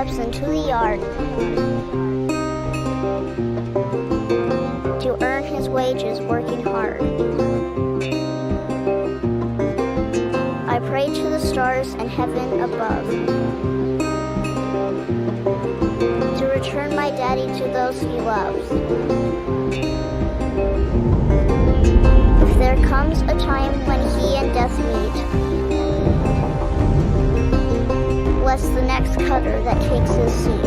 steps into the yard to earn his wages working hard. I pray to the stars and heaven above to return my daddy to those he loves. If there comes a time when he and death meet, bless the next cutter that takes his seat.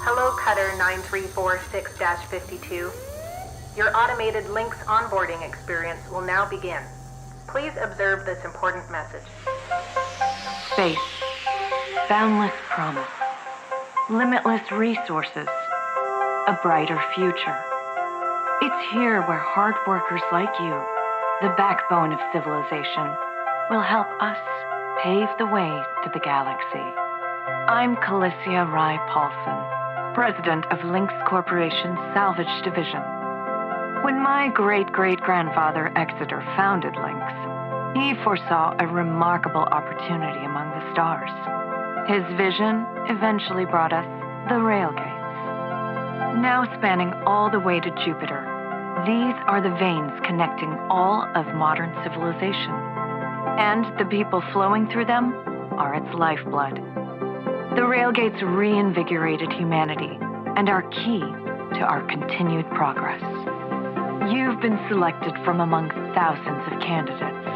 Hello, Cutter 9346-52. Your automated Lynx onboarding experience will now begin. Please observe this important message. Space, boundless promise, limitless resources, a brighter future. It's here where hard workers like you, the backbone of civilization, will help us pave the way to the galaxy. I'm Calicia Rye Paulson, president of Lynx Corporation's Salvage Division. When my great-great-grandfather Exeter founded Lynx, he foresaw a remarkable opportunity among the stars. His vision eventually brought us the railgates. Now spanning all the way to Jupiter, these are the veins connecting all of modern civilization. And the people flowing through them are its lifeblood. The railgates reinvigorated humanity and are key to our continued progress. You've been selected from among thousands of candidates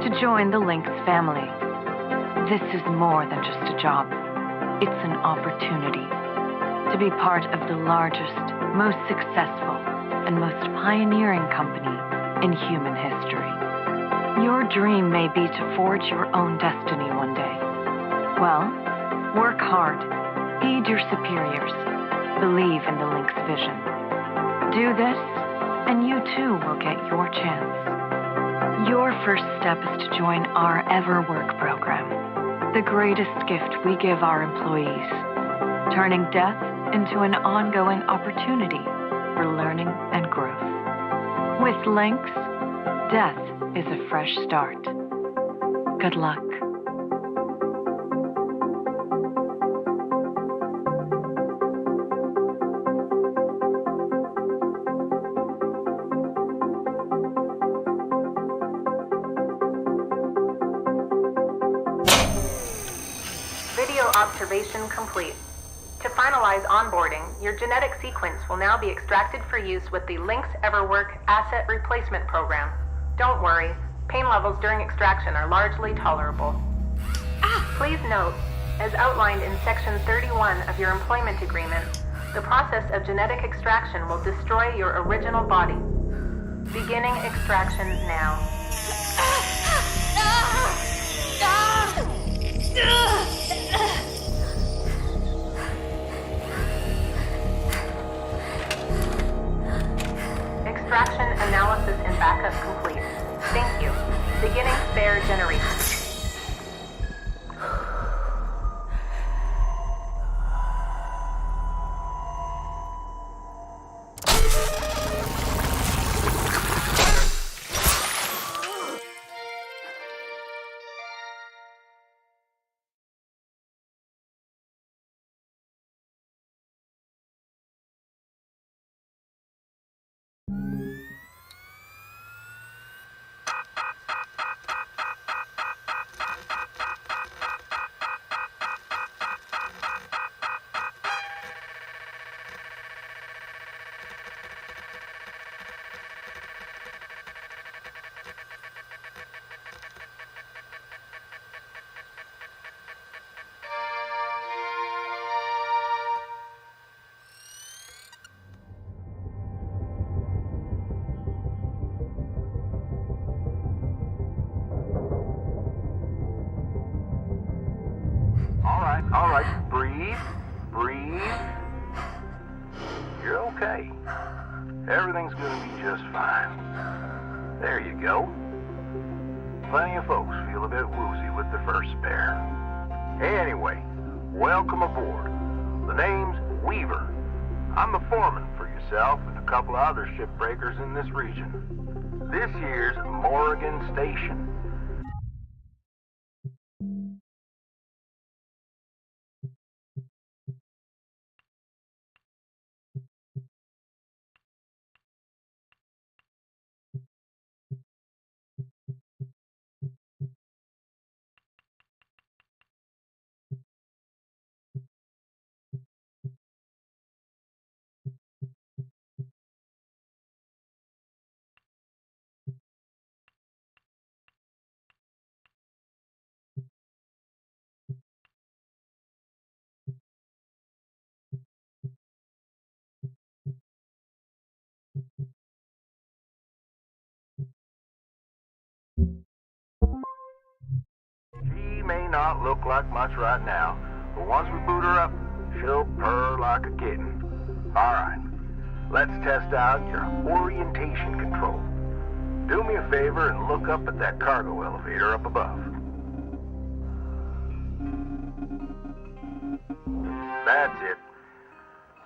to join the Lynx family. This is more than just a job. It's an opportunity to be part of the largest, most successful, and most pioneering company in human history. Your dream may be to forge your own destiny one day. Well, work hard, heed your superiors, believe in the Lynx vision. Do this, and you too will get your chance. Your first step is to join our EverWork program, the greatest gift we give our employees, turning death into an ongoing opportunity for learning and growth. With Lynx, death is a fresh start. Good luck. Video observation complete. To finalize onboarding, your genetic sequence will now be extracted for use with the Lynx EverWork Asset Replacement Program. Don't worry, pain levels during extraction are largely tolerable. Please note, as outlined in Section 31 of your employment agreement, the process of genetic extraction will destroy your original body. Beginning extraction now. Extraction analysis and backup complete. Thank you. Beginning spare generation. All right, breathe. You're okay. Everything's gonna be just fine. There you go. Plenty of folks feel a bit woozy with their first spare. Anyway, welcome aboard. The name's Weaver. I'm the foreman for yourself and a couple of other shipbreakers in this region. This here's Morrigan Station. She may not look like much right now, but once we boot her up, she'll purr like a kitten. All right, let's test out your orientation control. Do me a favor and look up at that cargo elevator up above. That's it.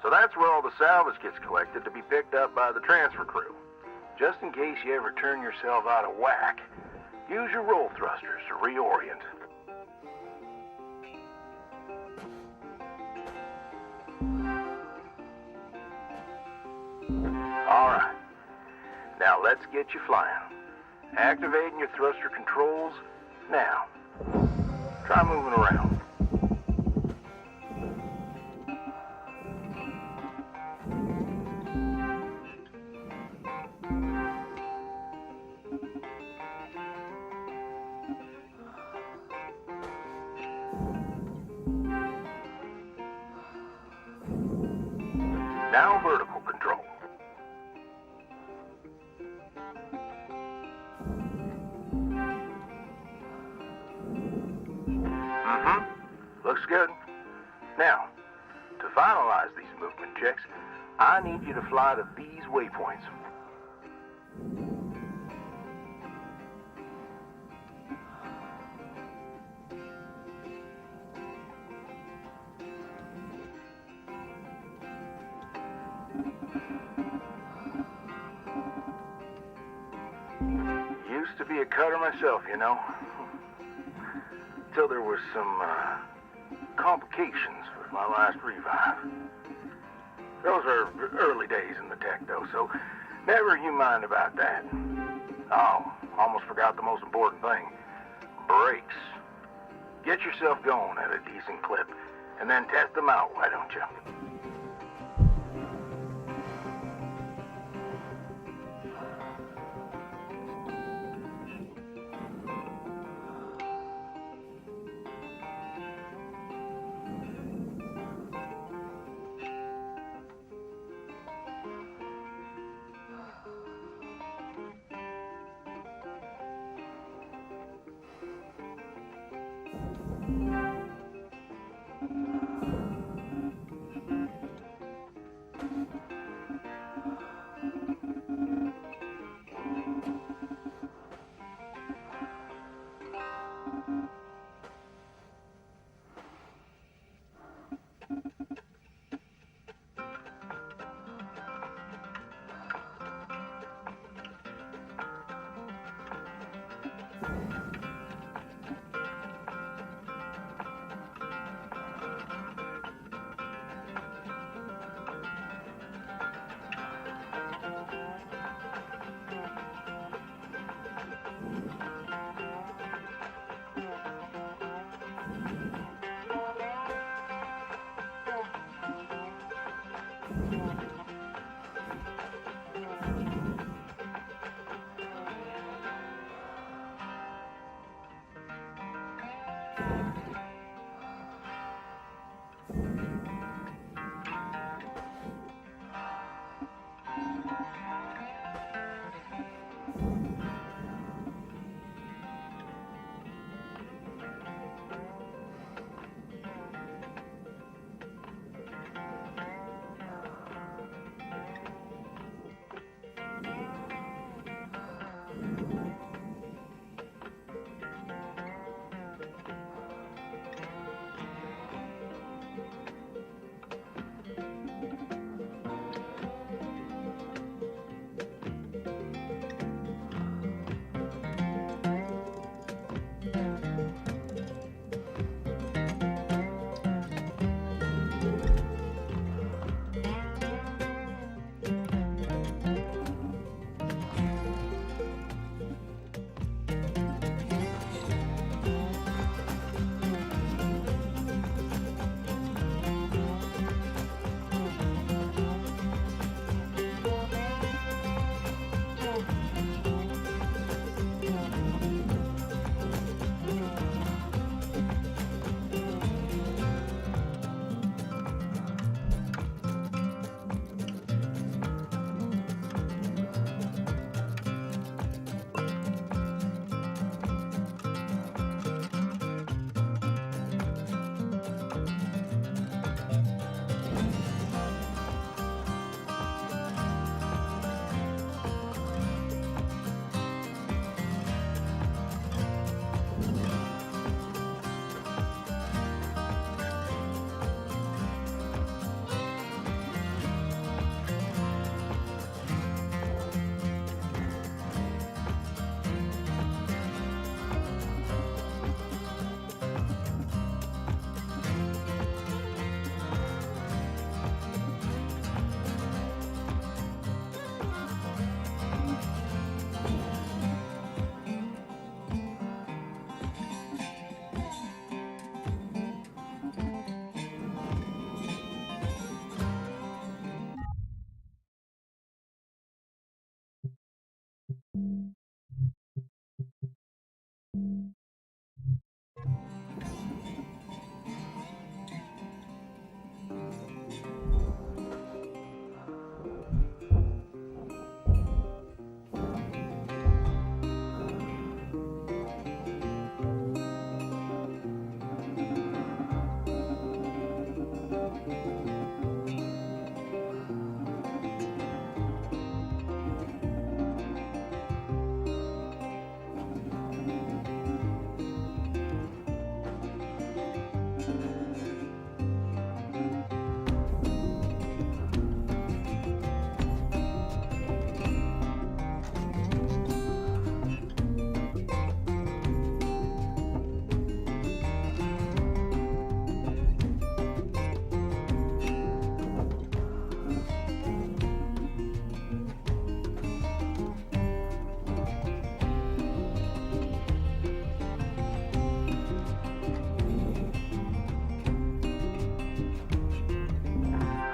So that's where all the salvage gets collected to be picked up by the transfer crew. Just in case you ever turn yourself out of whack, use your roll thrusters to reorient. All right. Now let's get you flying. Activating your thruster controls now. Try moving around. Now vertical control. Looks good. Now, to finalize these movement checks, I need you to fly to these waypoints. Used to be a cutter myself, you know. Till there was some complications with my last revive. Those are early days in the tech, though, so never you mind about that. Oh, almost forgot the most important thing. Brakes. Get yourself going at a decent clip, and then test them out, why don't you?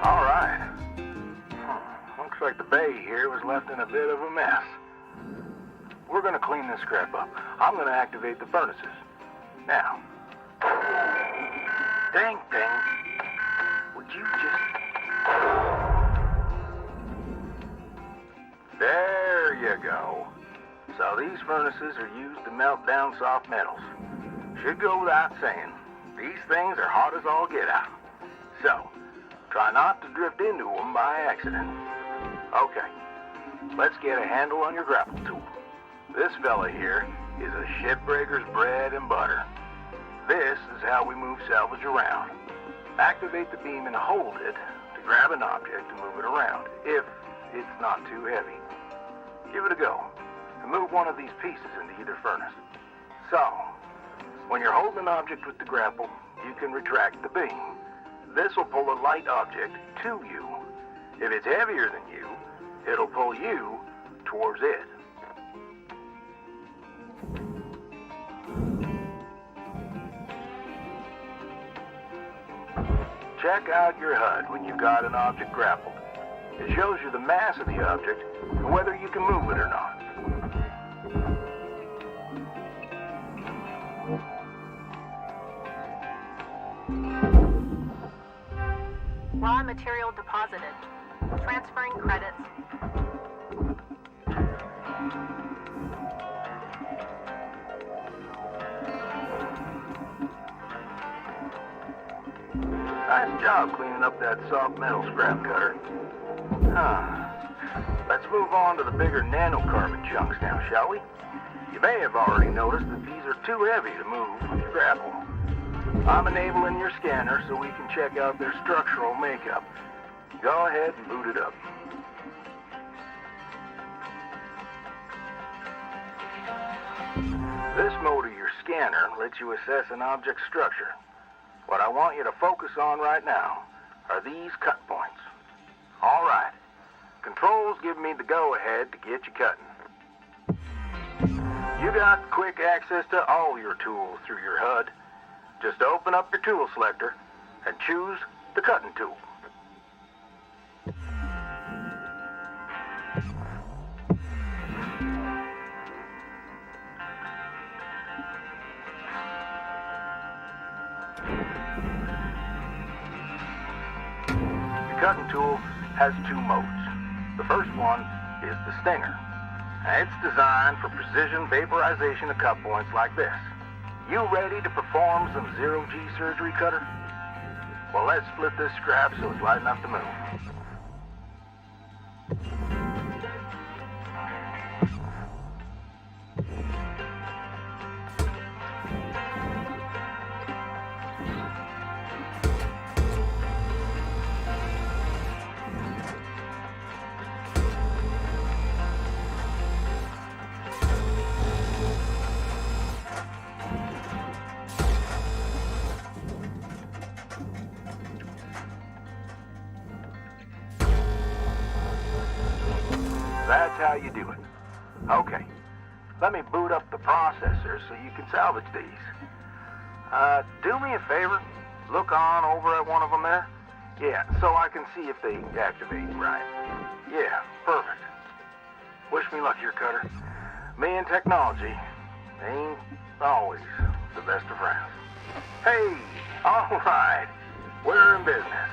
All right. Looks like the bay here was left in a bit of a mess. We're gonna clean this crap up. I'm gonna activate the furnaces. Now. Ding, ding. Would you just... There you go. So these furnaces are used to melt down soft metals. Should go without saying, these things are hot as all get out. So, try not to drift into them by accident. Okay, let's get a handle on your grapple tool. This fella here is a Shipbreaker's bread and butter. This is how we move salvage around. Activate the beam and hold it to grab an object and move it around, if it's not too heavy. Give it a go, and move one of these pieces into either furnace. So, when you're holding an object with the grapple, you can retract the beam. This will pull a light object to you. If it's heavier than you, it'll pull you towards it. Check out your HUD when you've got an object grappled. It shows you the mass of the object and whether you can move it or not. Raw material deposited. Transferring credits. Nice job cleaning up that soft metal scrap cutter. Let's move on to the bigger nanocarbon chunks now, shall we? You may have already noticed that these are too heavy to move with your grapple. I'm enabling your scanner so we can check out their structural makeup. Go ahead and boot it up. This mode of your scanner lets you assess an object's structure. What I want you to focus on right now are these cut points. All right. Controls give me the go-ahead to get you cutting. You got quick access to all your tools through your HUD. Just open up your tool selector and choose the cutting tool. The cutting tool has two modes. The first one is the stinger. And it's designed for precision vaporization of cut points like this. You ready to perform some zero-G surgery, Cutter? Well, let's split this scrap so it's light enough to move. That's how you do it. Okay, let me boot up the processor so you can salvage these. Do me a favor, look on over at one of them there. Yeah, so I can see if they activate right. Yeah, perfect. Wish me luck here, Cutter. Me and technology ain't always the best of friends. Hey, all right, we're in business.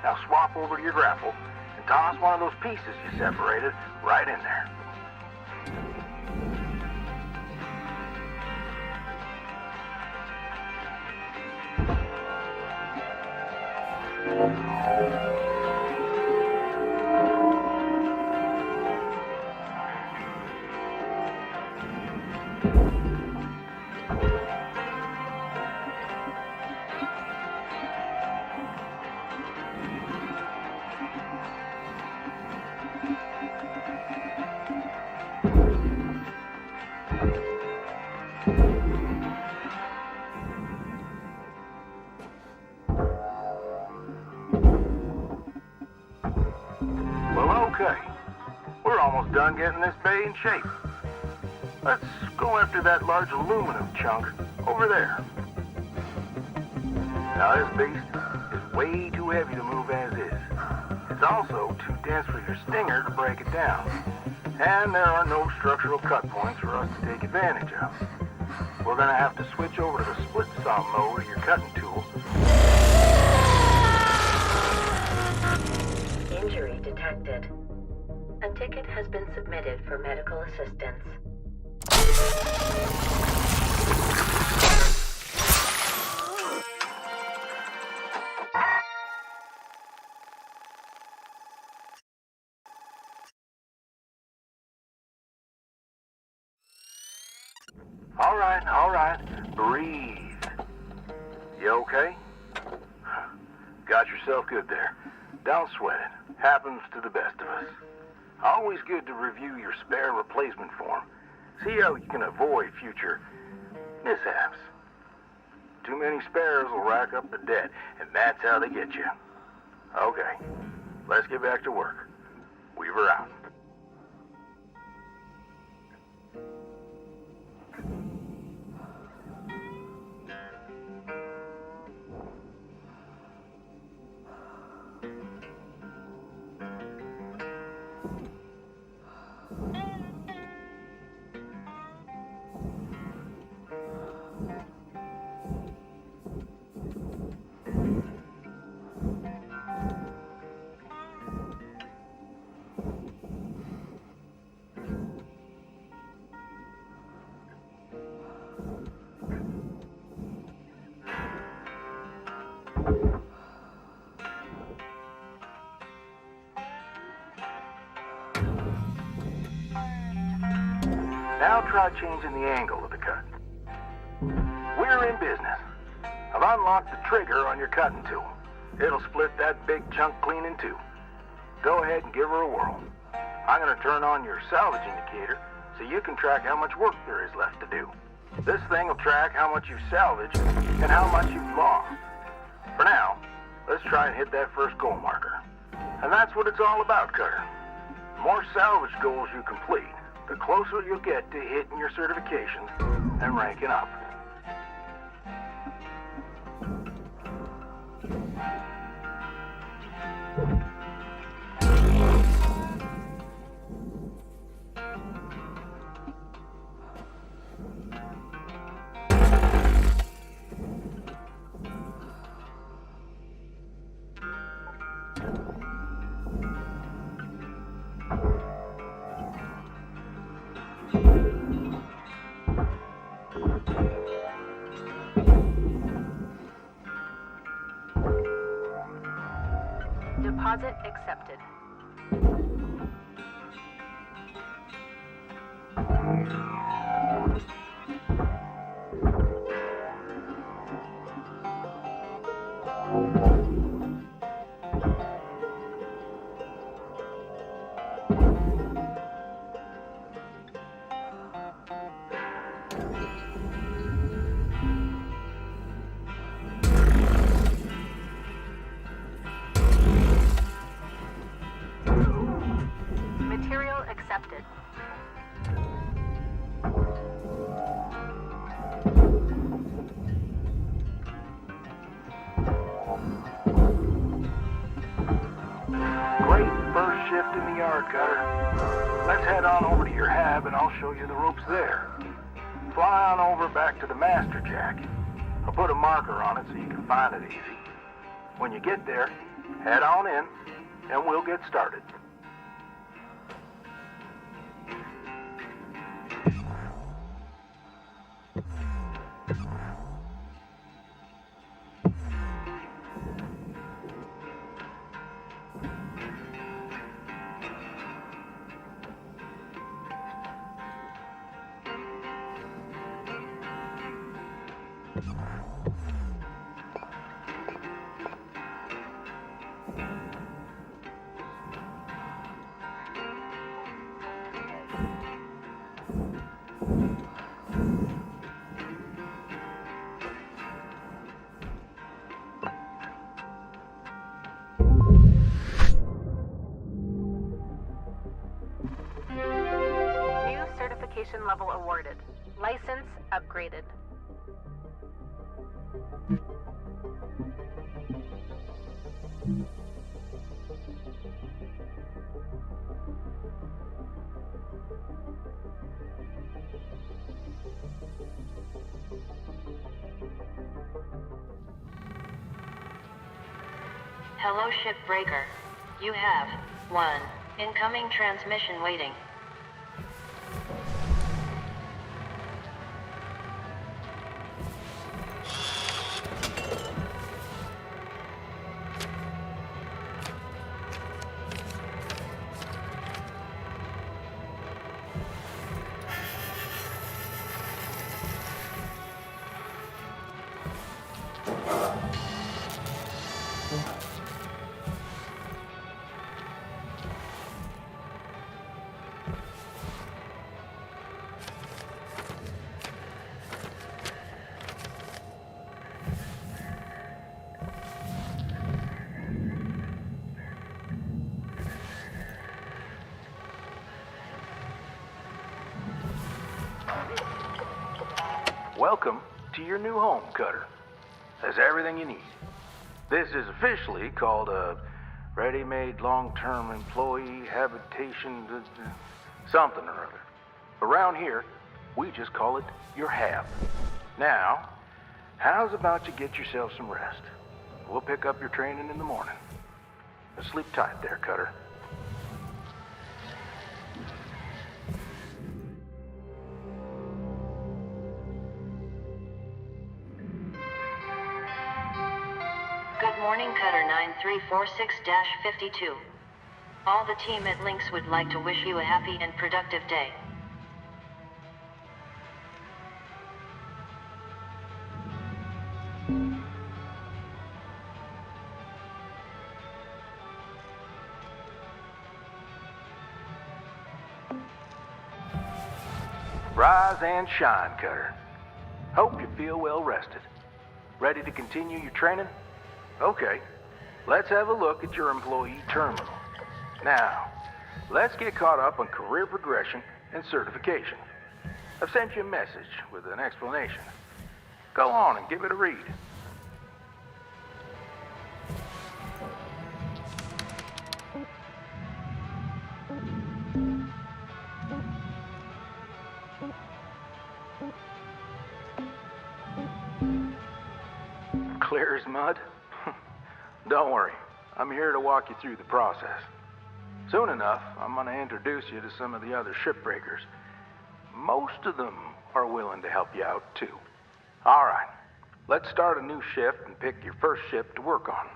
Now swap over to your grapple and toss one of those pieces you separated right in there. Okay, we're almost done getting this bay in shape. Let's go after that large aluminum chunk over there. Now this beast is way too heavy to move as is. It's also too dense for your stinger to break it down. And there are no structural cut points for us to take advantage of. We're gonna have to switch over to the split saw mode of your cutting tool. Injury detected. A ticket has been submitted for medical assistance. All right. Breathe. You okay? Got yourself good there. Don't sweat it. Happens to the best of us. Always good to review your spare replacement form. See how you can avoid future mishaps. Too many spares will rack up the debt, and that's how they get you. Okay, let's get back to work. Weaver out. Now try changing the angle of the cut. We're in business. I've unlocked the trigger on your cutting tool. It'll split that big chunk clean in two. Go ahead and give her a whirl. I'm going to turn on your salvage indicator so you can track how much work there is left to do. This thing will track how much you've salvaged and how much you've lost. For now, let's try and hit that first goal marker. And that's what it's all about, Cutter. The more salvage goals you complete, the closer you'll get to hitting your certifications and ranking up. Deposit accepted. Material accepted. Great first shift in the yard, Cutter. Let's head on over to your hab and I'll show you the ropes there. Fly on over back to the master jack. I'll put a marker on it so you can find it easy. When you get there, head on in and we'll get started. New certification level awarded. License upgraded. Hello, Shipbreaker. You have one incoming transmission waiting. Welcome to your new home, Cutter. Has everything you need. This is officially called a ready-made long-term employee habitation something or other. Around here, we just call it your hab. Now, how's about you get yourself some rest? We'll pick up your training in the morning. Sleep tight there, Cutter. Good morning, Cutter 9346-52. All the team at Lynx would like to wish you a happy and productive day. Rise and shine, Cutter. Hope you feel well rested. Ready to continue your training? Okay, let's have a look at your employee terminal. Now, let's get caught up on career progression and certification. I've sent you a message with an explanation. Go on and give it a read. Clear as mud? Don't worry, I'm here to walk you through the process. Soon enough, I'm going to introduce you to some of the other shipbreakers. Most of them are willing to help you out, too. All right, let's start a new shift and pick your first ship to work on.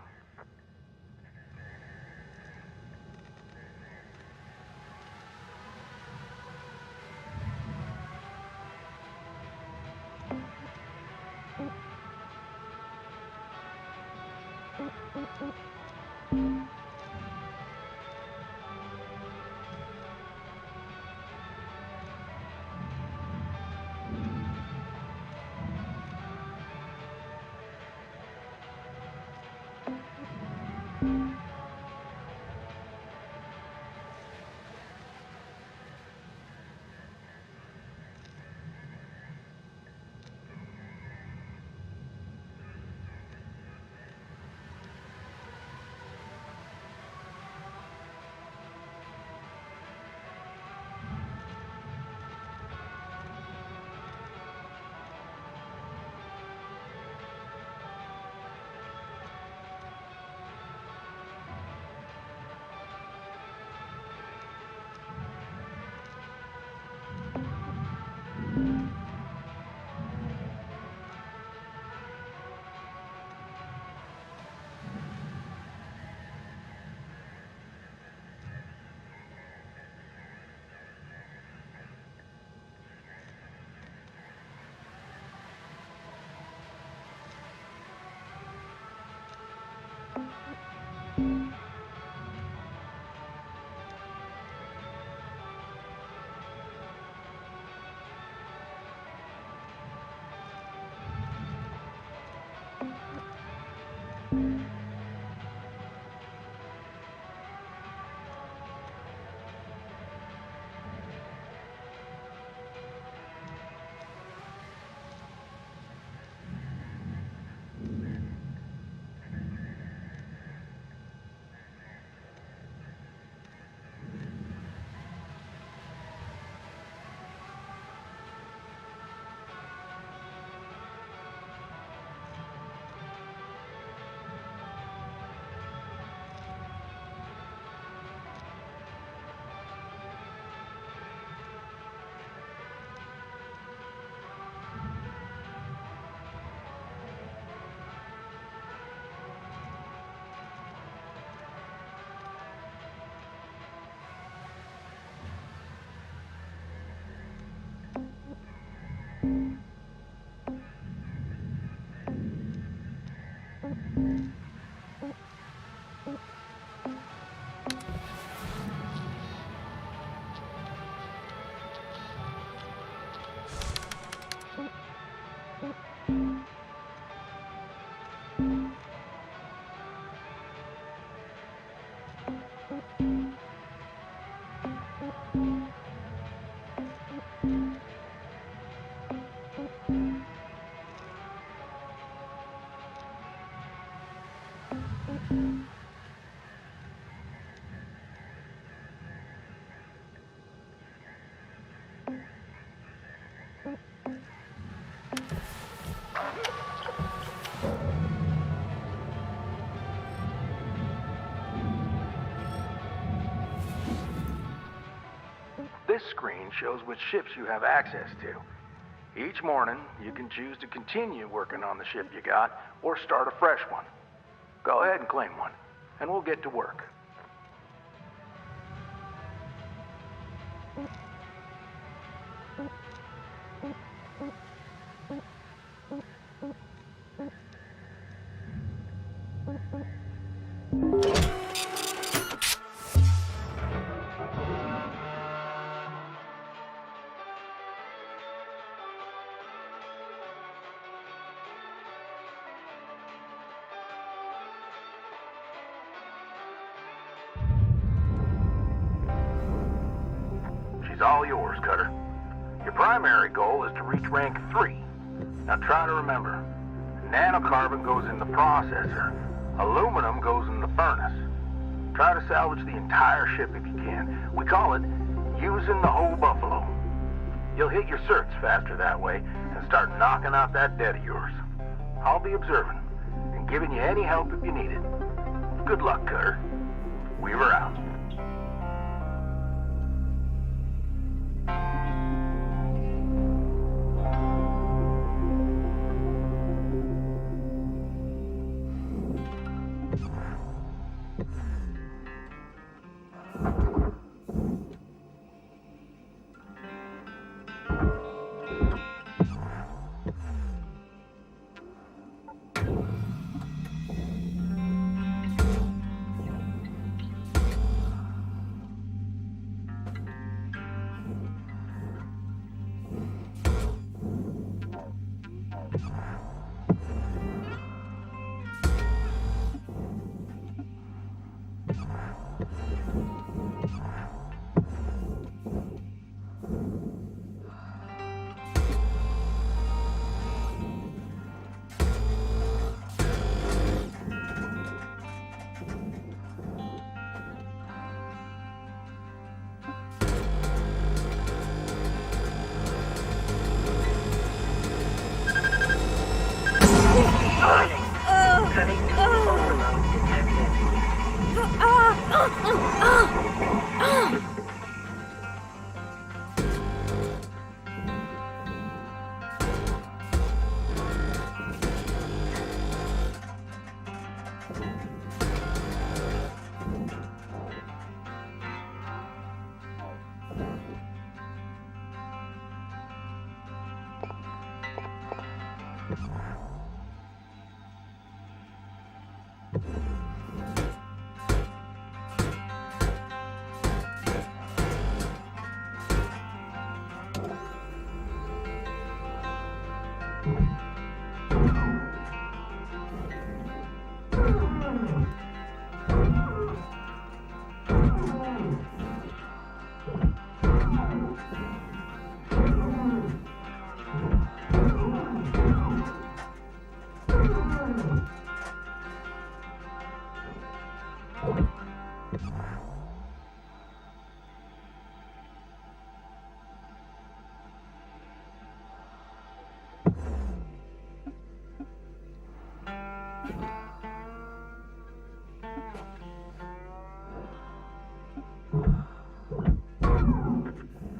This screen shows which ships you have access to. Each morning, you can choose to continue working on the ship you got or start a fresh one. Go ahead and claim one, and we'll get to work. She's all yours, Cutter. Your primary goal is to reach rank 3. Now try to remember, nanocarbon goes in the processor, aluminum goes in the furnace. Try to salvage the entire ship if you can. We call it using the whole buffalo. You'll hit your certs faster that way and start knocking out that debt of yours. I'll be observing and giving you any help if you need it. Good luck, Cutter. Weaver out.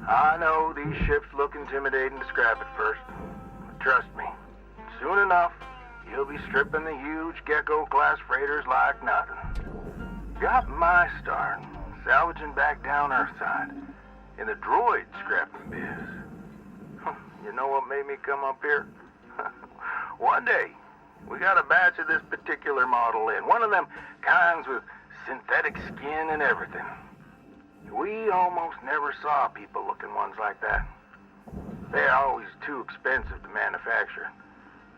I know these ships look intimidating to scrap at first. But trust me, soon enough, you'll be stripping the huge Gecko-class freighters like nothing. Got my start salvaging back down Earthside in the droid scrapping biz. You know what made me come up here? One day, we got a batch of this particular model in. One of them kinds with synthetic skin and everything. We almost never saw people-looking ones like that. They're always too expensive to manufacture.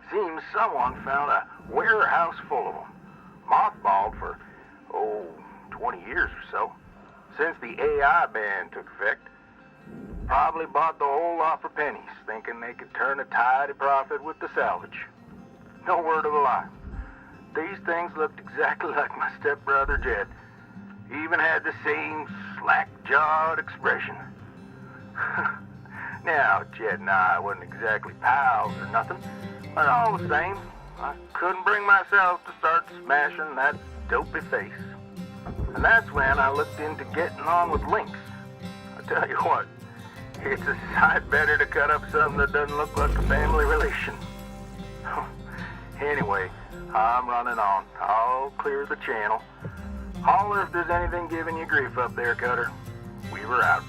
Seems someone found a warehouse full of them, mothballed for, 20 years or so. Since the AI ban took effect, probably bought the whole lot for pennies, thinking they could turn a tidy profit with the salvage. No word of a lie. These things looked exactly like my stepbrother Jed. Even had the same slack-jawed expression. Now, Jed and I wasn't exactly pals or nothing, but all the same, I couldn't bring myself to start smashing that dopey face. And that's when I looked into getting on with Lynx. I tell you what, it's a sight better to cut up something that doesn't look like a family relation. Anyway, I'm running on. I'll clear the channel. Holler if there's anything giving you grief up there, Cutter. We were out.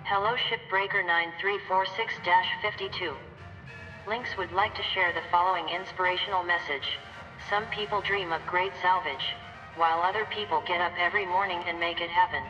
Hello Shipbreaker 9346-52. Lynx would like to share the following inspirational message. Some people dream of great salvage, while other people get up every morning and make it happen.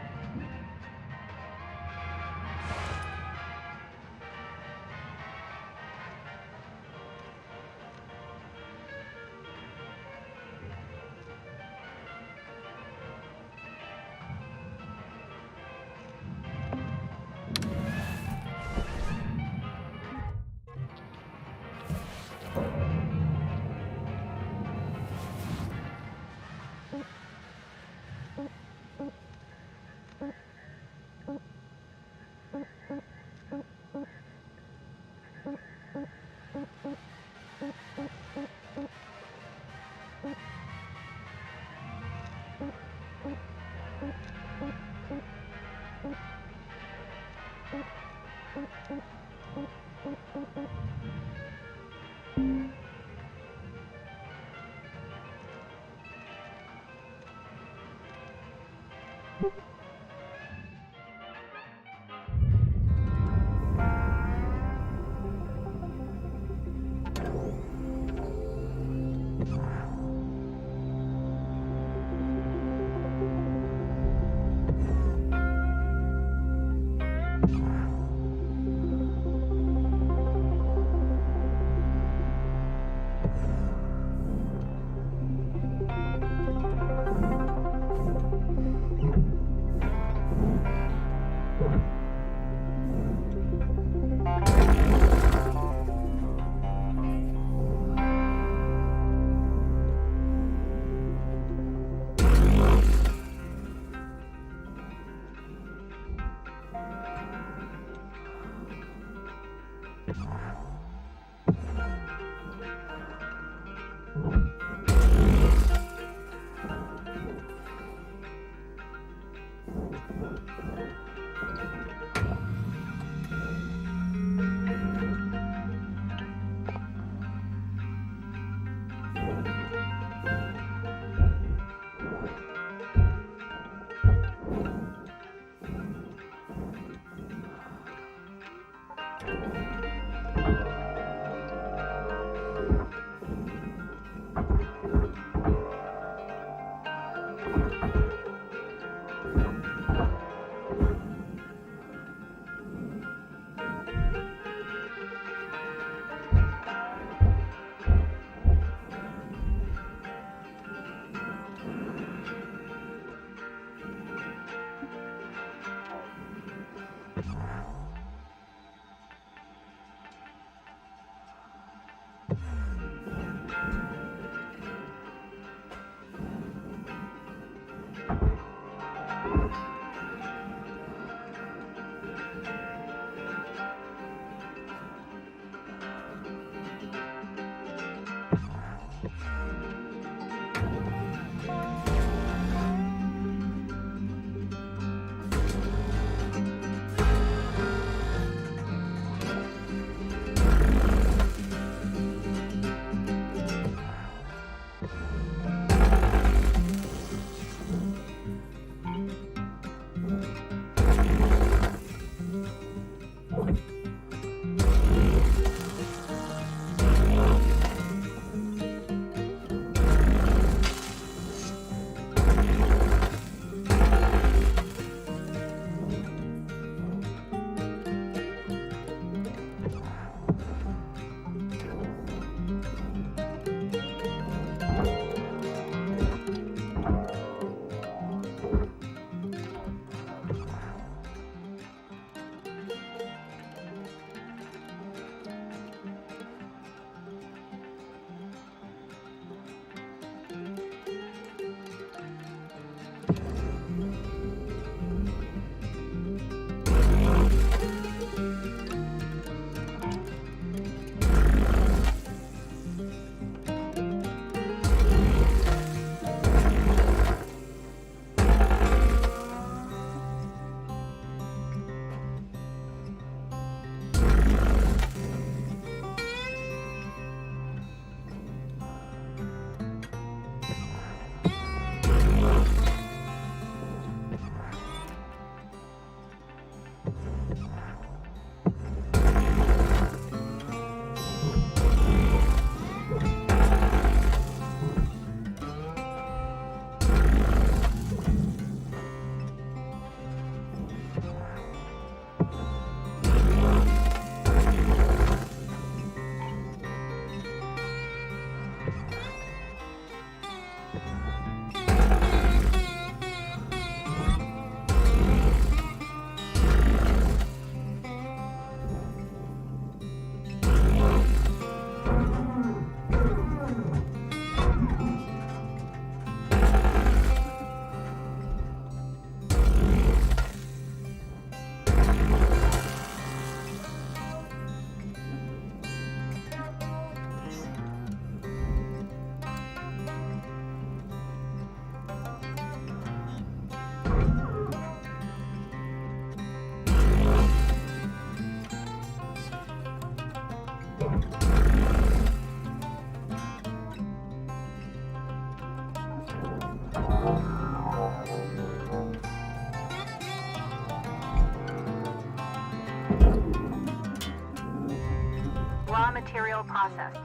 material processed.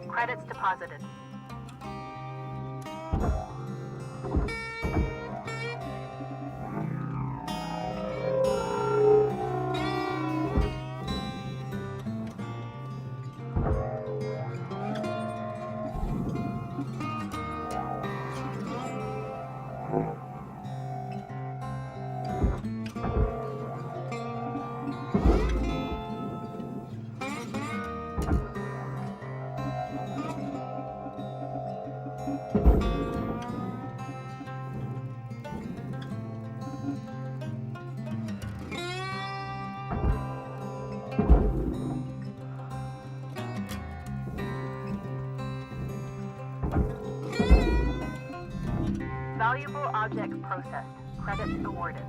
Credits deposited. Valuable object processed. Credits awarded.